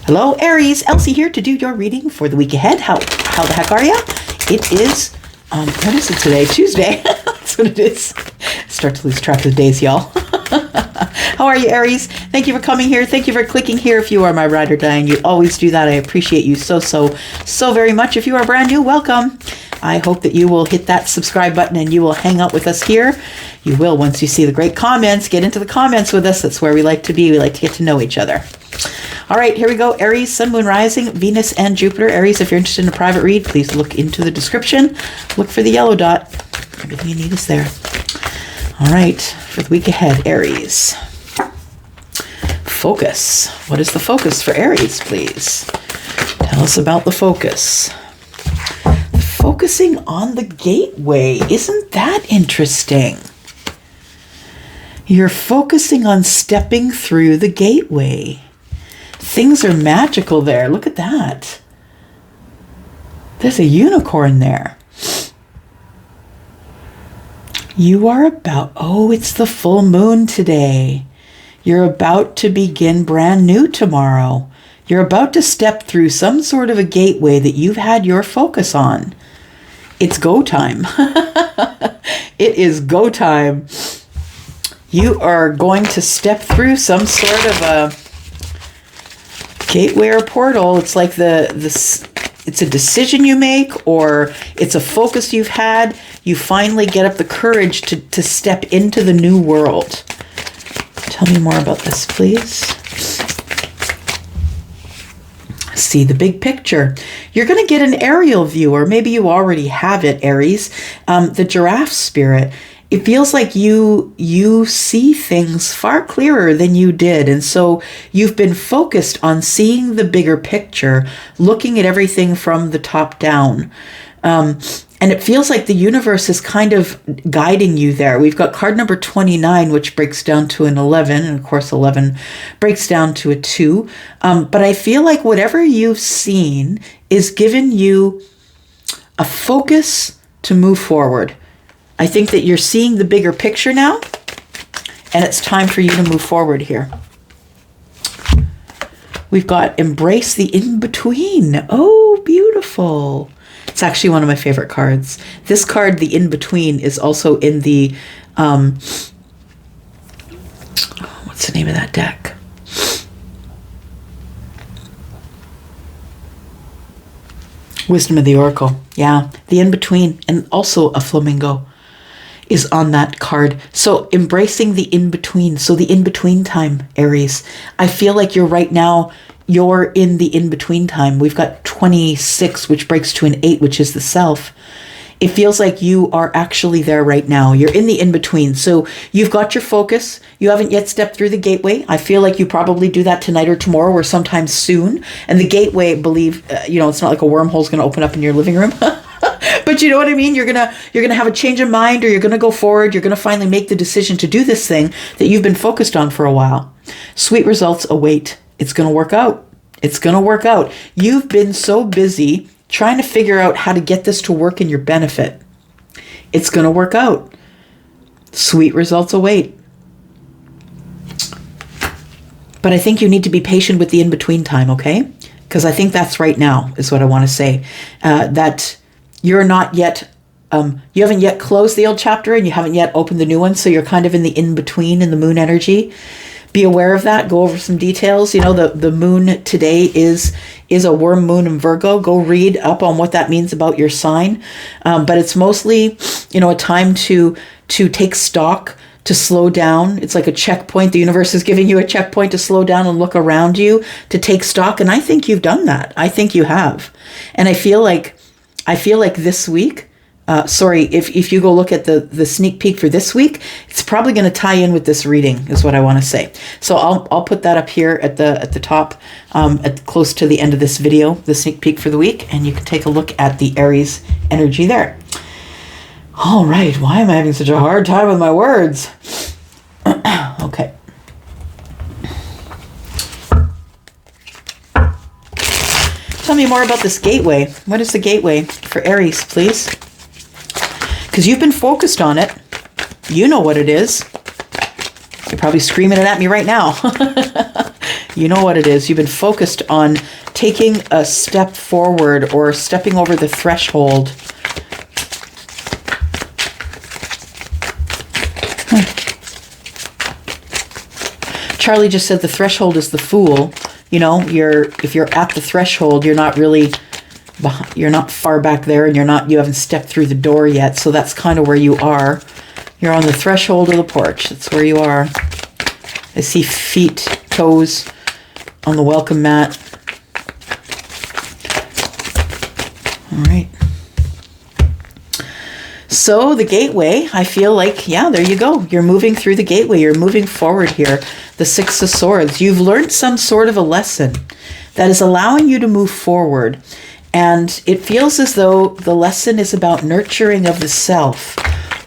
Hello, Aries. Elsie here to do your reading for the week ahead. How the heck are ya? It is, what is it today? Tuesday. That's what it is. Start to lose track of the days, y'all. How are you, Aries? Thank you for coming here. Thank you for clicking here. If you are my ride or die, and you always do that, I appreciate you so very much. If you are brand new, welcome. I hope that you will hit that subscribe button and you will hang out with us here. You will once you see the great comments. Get into the comments with us. That's where we like to be. We like to get to know each other. All right, here we go. Aries, Sun, Moon, Rising, Venus, and Jupiter. Aries, if you're interested in a private read, please look into the description. Look for the yellow dot. Everything you need is there. All right, for the week ahead, Aries. Focus. What is the focus for Aries, please? Tell us about the focus. Focusing on the gateway. Isn't that interesting? You're focusing on stepping through the gateway. Things are magical there. Look at that. There's a unicorn there. You are about, it's the full moon today. You're about to begin brand new tomorrow. You're about to step through some sort of a gateway that you've had your focus on. It's go time. It is go time. You are going to step through some sort of a gateway or portal. It's like it's a decision you make, or it's a focus you've had. You finally get up the courage to step into the new world. Tell me more about this, please. See the big picture. You're going to get an aerial view, or maybe you already have it, Aries. The giraffe spirit. It feels like you see things far clearer than you did. And so you've been focused on seeing the bigger picture, looking at everything from the top down. And it feels like the universe is kind of guiding you there. We've got card number 29, which breaks down to an 11. And of course, 11 breaks down to a 2. But I feel like whatever you've seen is giving you a focus to move forward. I think that you're seeing the bigger picture now, and it's time for you to move forward here. We've got embrace the in-between. Oh, beautiful. It's actually one of my favorite cards. This card, the in-between, is also in the, what's the name of that deck? Wisdom of the Oracle. Yeah, the in-between, and also a flamingo is on that card. So embracing the in-between. So the in-between time, Aries. I feel like you're right now, you're in the in-between time. We've got 26, which breaks to an 8, which is the self. It feels like you are actually there right now. You're in the in-between. So you've got your focus. You haven't yet stepped through the gateway. I feel like you probably do that tonight or tomorrow or sometime soon. And the gateway, it's not like a wormhole's going to open up in your living room. But you know what I mean? You're gonna have a change of mind, or you're gonna go forward. You're gonna finally make the decision to do this thing that you've been focused on for a while. Sweet results await. It's gonna work out. It's gonna work out. You've been so busy trying to figure out how to get this to work in your benefit. It's gonna work out. Sweet results await. But I think you need to be patient with the in-between time, okay? Because I think that's right now, is what I want to say. That you're not yet, you haven't yet closed the old chapter and you haven't yet opened the new one. So you're kind of in the in-between in the moon energy. Be aware of that. Go over some details. You know, the moon today is a worm moon in Virgo. Go read up on what that means about your sign. But it's mostly, a time to take stock, to slow down. It's like a checkpoint. The universe is giving you a checkpoint to slow down and look around you, to take stock. And I think you've done that. I think you have. And I feel like this week, if you go look at the sneak peek for this week, it's probably going to tie in with this reading, is what I want to say. So I'll put that up here at the top, close to the end of this video, the sneak peek for the week, and you can take a look at the Aries energy there. All right, why am I having such a hard time with my words? Okay. Tell me more about this gateway. What is the gateway for Aries, please? Because you've been focused on it. You know what it is. You're probably screaming it at me right now. You know what it is. You've been focused on taking a step forward or stepping over the threshold. Charlie just said the threshold is the fool. You know, if you're at the threshold, you're not far back there, and you haven't stepped through the door yet. So that's kind of where you are. You're on the threshold of the porch. That's where you are. I see feet, toes on the welcome mat. All right. So the gateway, I feel like, yeah, there you go. You're moving through the gateway. You're moving forward here. The Six of Swords. You've learned some sort of a lesson that is allowing you to move forward. And it feels as though the lesson is about nurturing of the self,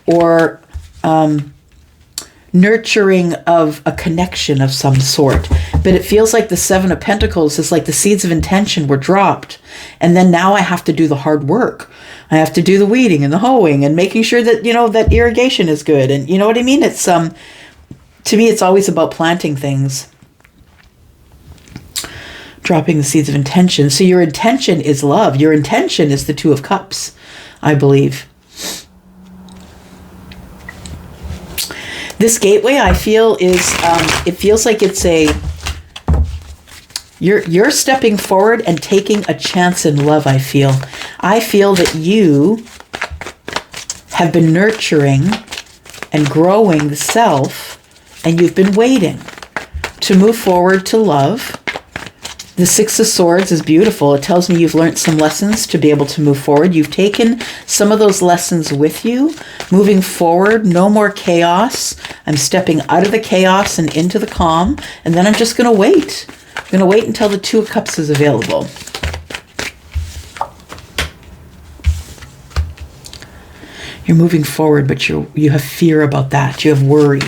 or nurturing of a connection of some sort. But it feels like the Seven of Pentacles is like the seeds of intention were dropped. And then now I have to do the hard work. I have to do the weeding and the hoeing and making sure that, that irrigation is good. And you know what I mean? It's, to me, it's always about planting things. Dropping the seeds of intention. So your intention is love. Your intention is the Two of Cups, I believe. This gateway, I feel, is, it feels like it's you're stepping forward and taking a chance in love, I feel. I feel that you have been nurturing and growing the self, and you've been waiting to move forward to love. The Six of Swords is beautiful. It tells me you've learned some lessons to be able to move forward. You've taken some of those lessons with you. Moving forward, no more chaos. I'm stepping out of the chaos and into the calm. And then I'm just going to wait. I'm going to wait until the Two of Cups is available. You're moving forward, but you have fear about that. You have worry.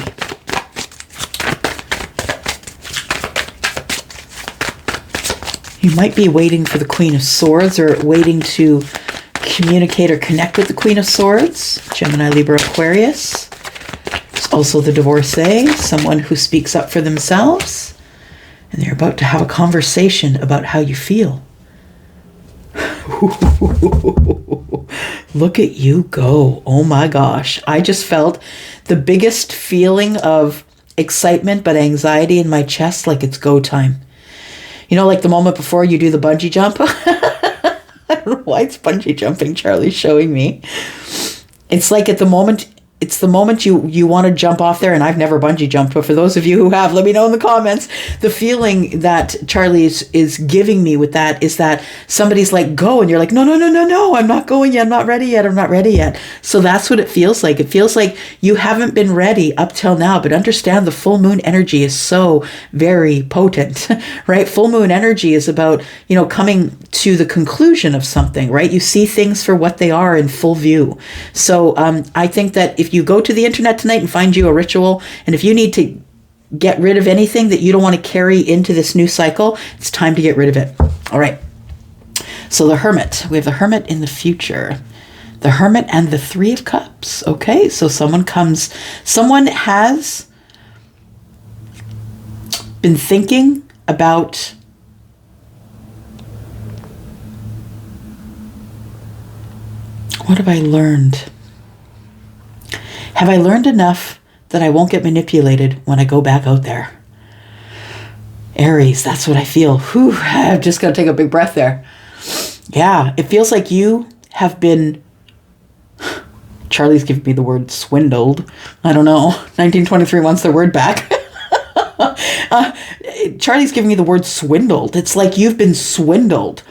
You might be waiting for the Queen of Swords, or waiting to communicate or connect with the Queen of Swords. Gemini, Libra, Aquarius. It's also the divorcee, someone who speaks up for themselves. And they're about to have a conversation about how you feel. Look at you go. Oh my gosh. I just felt the biggest feeling of excitement but anxiety in my chest, like it's go time. Like the moment before you do the bungee jump. I don't know why it's bungee jumping, Charlie's showing me. It's like at the moment, it's the moment you want to jump off there, and I've never bungee jumped, but for those of you who have, let me know in the comments. The feeling that Charlie is giving me with that is that somebody's like, go, and you're like, no, I'm not going yet, I'm not ready yet. So that's what it feels like. It feels like you haven't been ready up till now, but understand the full moon energy is so very potent, right? Full moon energy is about, coming to the conclusion of something, right? You see things for what they are in full view. So I think that if you go to the internet tonight and find you a ritual, and if you need to get rid of anything that you don't want to carry into this new cycle, it's time to get rid of it. All right. So the Hermit. We have the Hermit in the future. The Hermit and the Three of Cups. Okay. So someone has been thinking about what have I learned? Have I learned enough that I won't get manipulated when I go back out there? Aries, that's what I feel. Whew, I've just got to take a big breath there. Yeah, it feels like you have been... Charlie's giving me the word swindled. I don't know. 1923 wants their word back. Charlie's giving me the word swindled. It's like you've been swindled.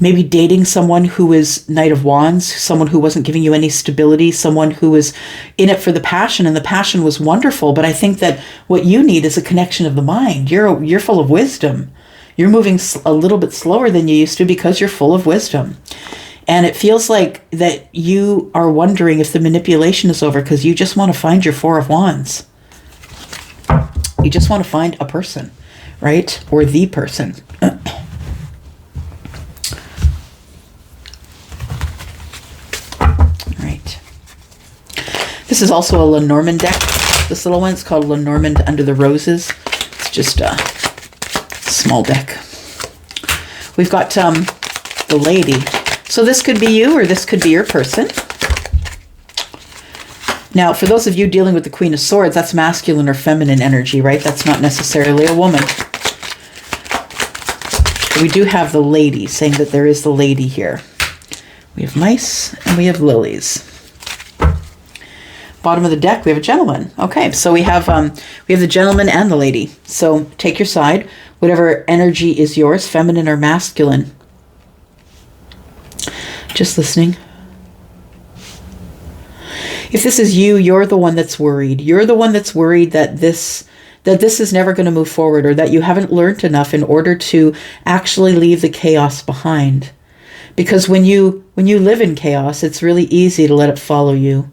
Maybe dating someone who is Knight of Wands, someone who wasn't giving you any stability, someone who was in it for the passion, and the passion was wonderful. But I think that what you need is a connection of the mind. You're full of wisdom. You're moving a little bit slower than you used to because you're full of wisdom. And it feels like that you are wondering if the manipulation is over because you just want to find your Four of Wands. You just want to find a person, right? Or the person. This is also a Lenormand deck. This little one is called Lenormand Under the Roses. It's just a small deck. We've got the Lady. So this could be you, or this could be your person. Now, for those of you dealing with the Queen of Swords, that's masculine or feminine energy, right? That's not necessarily a woman. We do have the Lady, saying that there is the Lady here. We have mice and we have lilies. Bottom of the deck, we have a gentleman. Okay, so we have the gentleman and the lady. So take your side, whatever energy is yours, feminine or masculine. Just listening. If this is you, you're the one that's worried. You're the one that's worried that this is never going to move forward, or that you haven't learned enough in order to actually leave the chaos behind. Because when you live in chaos, it's really easy to let it follow you.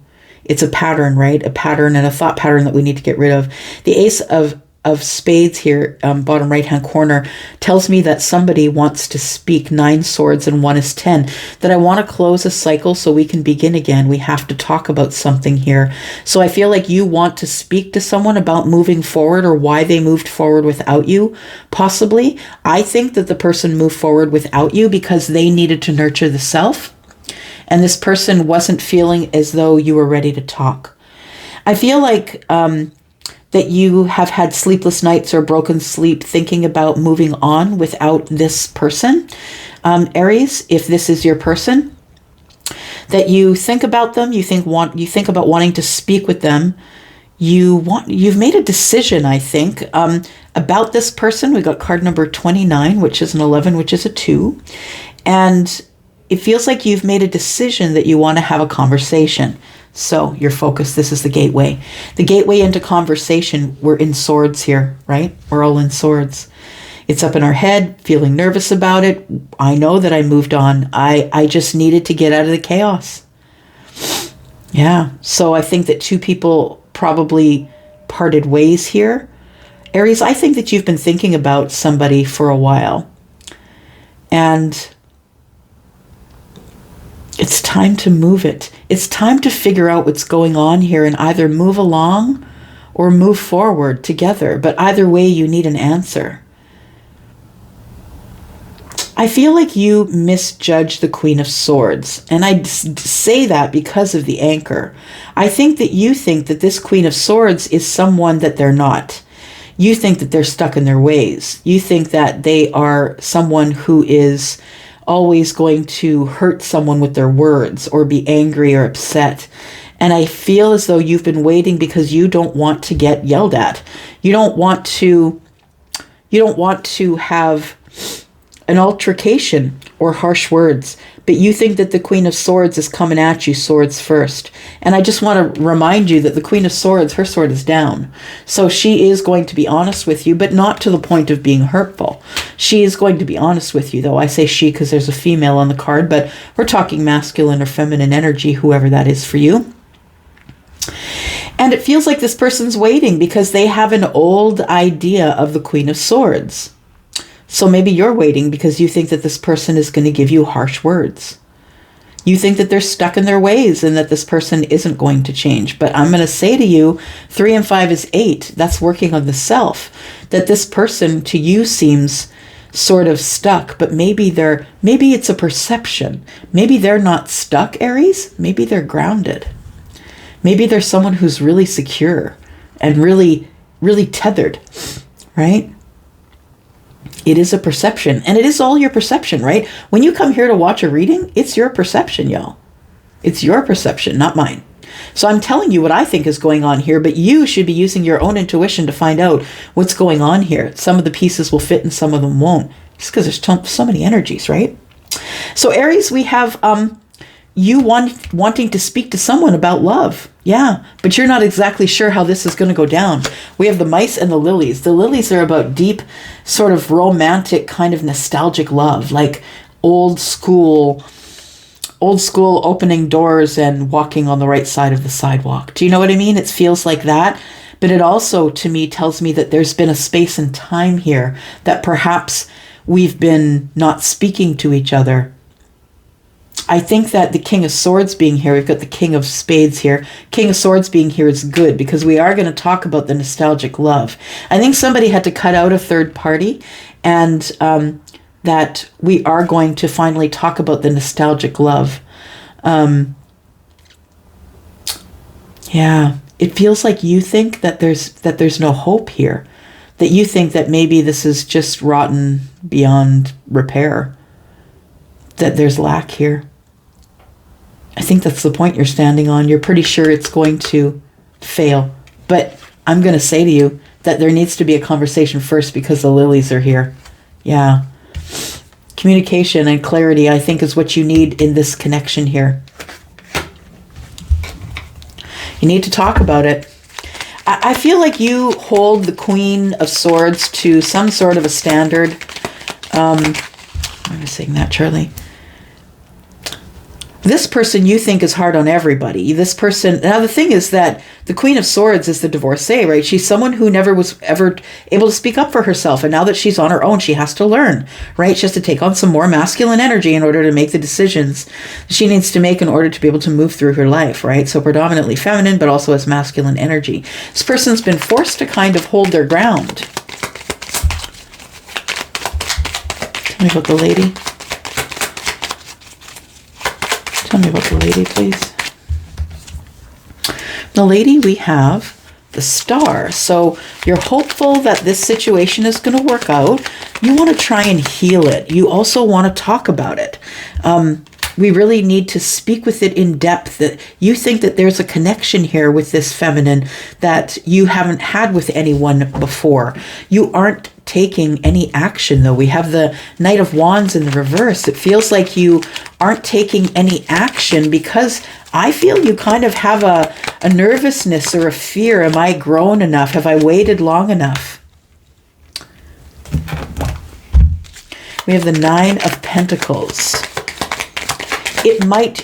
It's a pattern, right? A pattern and a thought pattern that we need to get rid of. The Ace of Spades here, bottom right-hand corner, tells me that somebody wants to speak. 9 swords and 1 is 10. That I want to close a cycle so we can begin again. We have to talk about something here. So I feel like you want to speak to someone about moving forward, or why they moved forward without you, possibly. I think that the person moved forward without you because they needed to nurture the self. And this person wasn't feeling as though you were ready to talk. I feel like that you have had sleepless nights or broken sleep thinking about moving on without this person. Aries, if this is your person, that you think about them, you think about wanting to speak with them. You've made a decision, I think, about this person. We got card number 29, which is an 11, which is a 2. And it feels like you've made a decision that you want to have a conversation. So your focus, this is the gateway. The gateway into conversation, we're in swords here, right? We're all in swords. It's up in our head, feeling nervous about it. I know that I moved on. I just needed to get out of the chaos. Yeah, so I think that 2 people probably parted ways here. Aries, I think that you've been thinking about somebody for a while. And it's time to move it. It's time to figure out what's going on here and either move along or move forward together. But either way, you need an answer. I feel like you misjudged the Queen of Swords. And I say that because of the anchor. I think that you think that this Queen of Swords is someone that they're not. You think that they're stuck in their ways. You think that they are someone who is always going to hurt someone with their words or be angry or upset. And I feel as though you've been waiting because you don't want to get yelled at. You don't want to have an altercation or harsh words, but you think that the Queen of Swords is coming at you swords first. And I just want to remind you that the Queen of Swords, her sword is down. So she is going to be honest with you, but not to the point of being hurtful. She is going to be honest with you, though. I say she because there's a female on the card, but we're talking masculine or feminine energy, whoever that is for you. And it feels like this person's waiting because they have an old idea of the Queen of Swords. So maybe you're waiting because you think that this person is going to give you harsh words. You think that they're stuck in their ways and that this person isn't going to change. But I'm going to say to you, 3 and 5 is 8. That's working on the self. That this person to you seems sort of stuck, but maybe it's a perception. Maybe they're not stuck, Aries. Maybe they're grounded. Maybe they're someone who's really secure and really, really tethered, right? It is a perception, and it is all your perception, right? When you come here to watch a reading, it's your perception, y'all. It's your perception, not mine. So I'm telling you what I think is going on here, but you should be using your own intuition to find out what's going on here. Some of the pieces will fit and some of them won't, just because there's so many energies, right? So Aries, we have you wanting to speak to someone about love. Yeah, but you're not exactly sure how this is going to go down. We have the mice and the lilies. The lilies are about deep, sort of romantic, kind of nostalgic love, like old school opening doors and walking on the right side of the sidewalk. Do you know what I mean? It feels like that. But it also, to me, tells me that there's been a space and time here that perhaps we've been not speaking to each other. I think that the King of Swords being here, we've got the King of Spades here. King of Swords being here is good because we are going to talk about the nostalgic love. I think somebody had to cut out a third party, and that we are going to finally talk about the nostalgic love. Yeah, it feels like you think that there's no hope here, that you think that maybe this is just rotten beyond repair, that there's lack here. I think that's the point you're standing on. You're pretty sure it's going to fail. But I'm going to say to you that there needs to be a conversation first because the lilies are here. Yeah. Communication and clarity, I think, is what you need in this connection here. You need to talk about it. I feel like you hold the Queen of Swords to some sort of a standard. I'm saying that, Charlie. This person you think is hard on everybody. This person, now the thing is that the Queen of Swords is the divorcee, right? She's someone who never was ever able to speak up for herself. And now that she's on her own, she has to learn, right? She has to take on some more masculine energy in order to make the decisions she needs to make in order to be able to move through her life, right? So predominantly feminine, but also has masculine energy. This person's been forced to kind of hold their ground. Tell me about the lady. Tell me about the lady, please. The lady, we have the Star. So you're hopeful that this situation is going to work out. You want to try and heal it. You also want to talk about it. We really need to speak with it in depth. That you think that there's a connection here with this feminine that you haven't had with anyone before. You aren't taking any action, though. We have the Knight of Wands in the reverse. It feels like you aren't taking any action because I feel you kind of have a nervousness or a fear. Am I grown enough? Have I waited long enough? We have the Nine of Pentacles.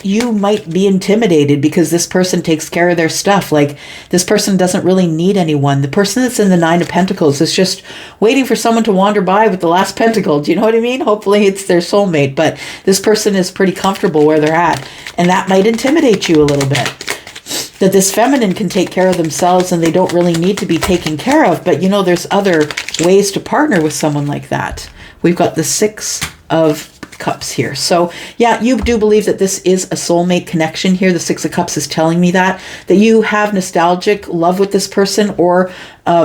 You might be intimidated because this person takes care of their stuff. Like, this person doesn't really need anyone. The person that's in the Nine of Pentacles is just waiting for someone to wander by with the last pentacle. Do you know what I mean? Hopefully it's their soulmate, but this person is pretty comfortable where they're at. And that might intimidate you a little bit. That this feminine can take care of themselves and they don't really need to be taken care of. But you know, there's other ways to partner with someone like that. We've got the Six of Cups here. So yeah, you do believe that this is a soulmate connection here. The Six of Cups is telling me that you have nostalgic love with this person, or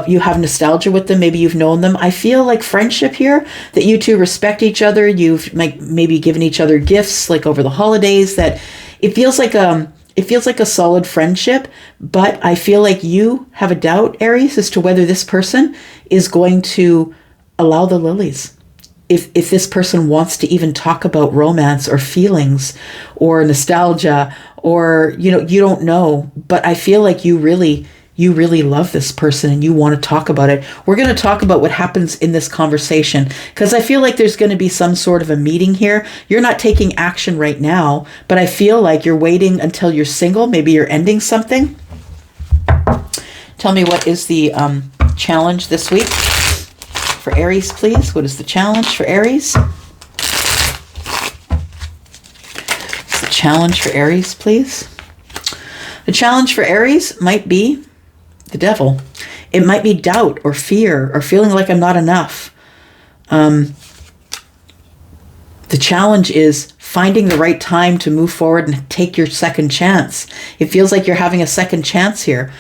you have nostalgia with them. Maybe you've known them. I feel like friendship here, that you two respect each other. You've maybe given each other gifts like over the holidays. That it feels like a solid friendship, but I feel like you have a doubt, Aries, as to whether this person is going to allow the lilies. If this person wants to even talk about romance or feelings or nostalgia, or, you don't know, but I feel like you really love this person and you want to talk about it. We're going to talk about what happens in this conversation because I feel like there's going to be some sort of a meeting here. You're not taking action right now, but I feel like you're waiting until you're single. Maybe you're ending something. Tell me, what is the challenge this week? For Aries, please. What is the challenge for Aries? What's the challenge for Aries, please? The challenge for Aries might be the Devil. It might be doubt or fear or feeling like I'm not enough. The challenge is finding the right time to move forward and take your second chance. It feels like you're having a second chance here.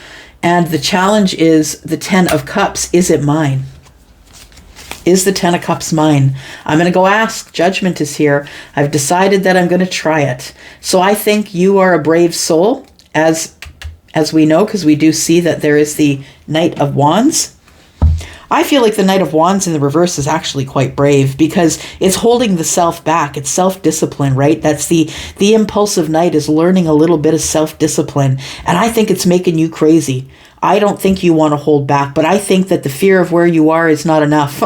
And the challenge is the Ten of Cups. Is it mine? Is the Ten of Cups mine? I'm going to go ask. Judgment is here. I've decided that I'm going to try it. So I think you are a brave soul, as we know, because we do see that there is the Knight of Wands. I feel like the Knight of Wands in the reverse is actually quite brave because it's holding the self back. It's self-discipline, right? That's the impulsive knight is learning a little bit of self-discipline. And I think it's making you crazy. I don't think you want to hold back, but I think that the fear of where you are is not enough.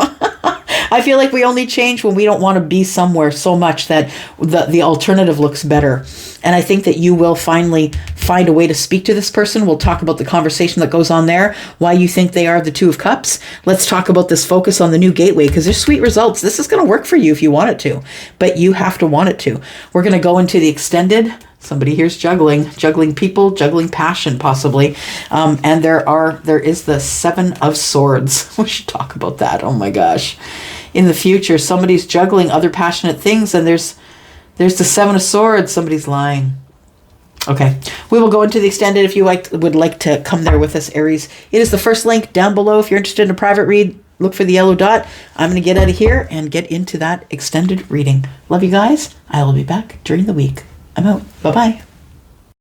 I feel like we only change when we don't want to be somewhere so much that the alternative looks better. And I think that you will finally find a way to speak to this person. We'll talk about the conversation that goes on there, why you think they are the Two of Cups. Let's talk about this focus on the new gateway, because there's sweet results. This is going to work for you if you want it to, but you have to want it to. We're going to go into the extended. Somebody here's juggling people, juggling passion, possibly. And there is the Seven of Swords. We should talk about that. Oh my gosh. In the future, somebody's juggling other passionate things, and there's the Seven of Swords. Somebody's lying. Okay, we will go into the extended if you would like to come there with us, Aries. It is the first link down below. If you're interested in a private read, look for the yellow dot. I'm going to get out of here and get into that extended reading. Love you guys. I will be back during the week. I'm out. Bye-bye.